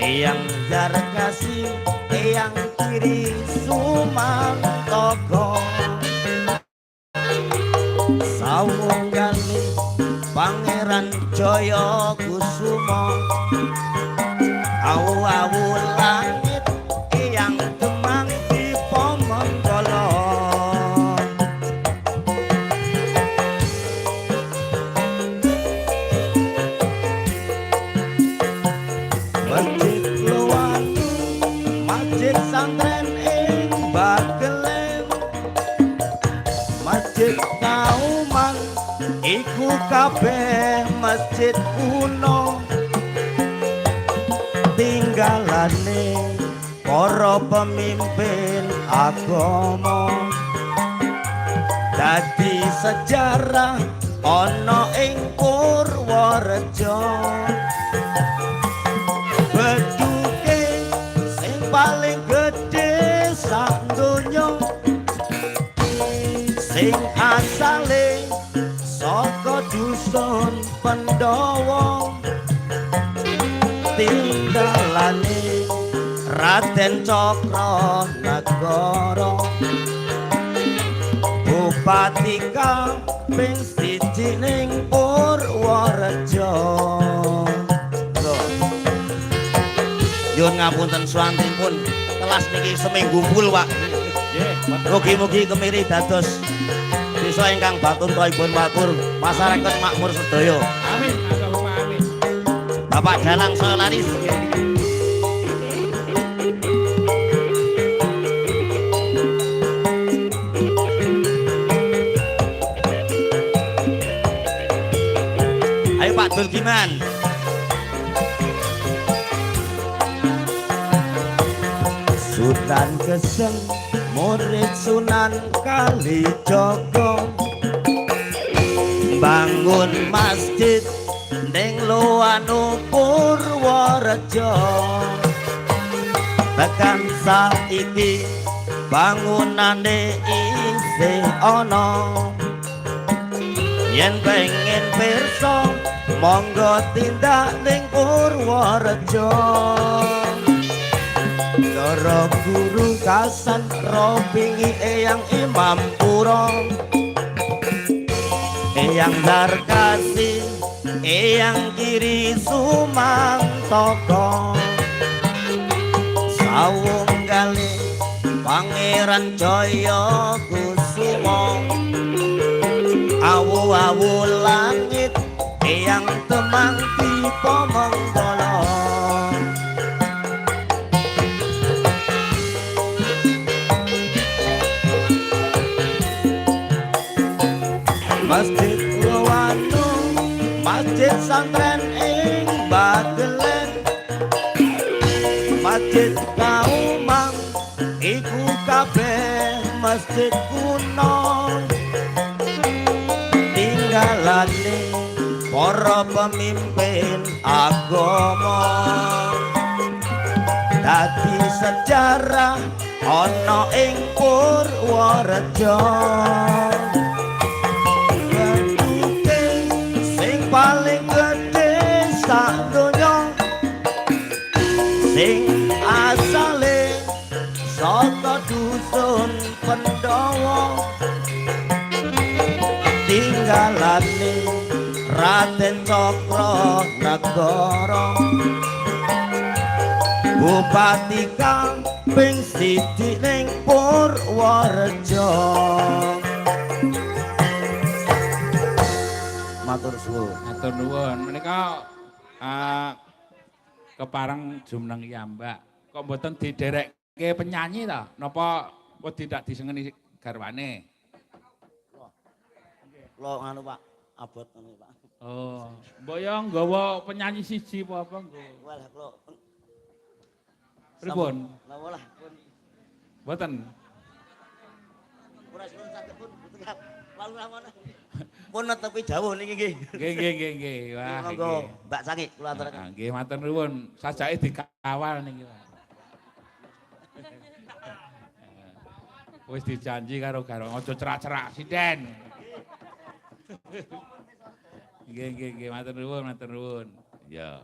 Eyang Darkasi eyang kiri Sumantaka sawunggali Pangeran Jaya Kusuma awu-awu langit eyang Demang Dipamanggala Masjid Lowatu Masjid Santren ing Bagelen Masjid Kauman iku kabeh masjid kuno tinggalane para pemimpin agama dadi sejarah ana ing Purworejo beduke sing paling gedhe sak donya sing asale saka dusun Pandhawa tinggalane Raden Cakranagara Bupati kaping 1 ning Purworejo. Nyuwun ngapunten swantenipun kelas niki seminggu full, Pak. Nggih, mugi-mugi kemiri dados desa ingkang baturipun makmur, masyarakat makmur sedaya. Amin, Allahumma amin. Bapak Dalang Solaris. Ayo Pak Dulgiman. Sunan Geseng murid Sunan Kalijaga bangun masjid ning Loano Purworejo tekan saiki bangunane isih ana yen pengen pirsa monggo tindak ning Purworejo. Loro guru kasan ropingi eyang Imam Pura eyang Darkasi eyang kiri Sumantaka sawunggali Pangeran Jaya Kusuma awu-awu langit eyang Demang Dipamanggala Masjid Lowatu Masjid Santren ing Bagelen Masjid Kauman iku kabeh masjid kuno tinggalane para pemimpin agama dadi sejarah ana ing Purworejo. Paling gedhe sak donya sing asale saka dusun Pandhawa tinggalane Raden Cakranagara Bupati kaping 1 ning Purworejo. Matur suwun. Matur nuwun. Menika kepareng jumeneng Mbak. Kok mboten diderekke penyanyi ta? Napa wedi tak disengeni garwane? Lo nganu Pak, abot ngene Pak. Oh, mbok yo nggawa penyanyi siji apa nggo? Walah kula. Pripun? Napa lah pun. Mboten. Ora suwun saged pun tegap. Lalu lamono. Pun netepi jauh niki nggih. Nggih. Wah, monggo Mbak Sangi kula aturaken. Nggih, matur nuwun. Sajake dikawal niki, Pak. Wis dijanji karo garwa aja cerak-cerak sinden. Nggih, matur nuwun. Ya.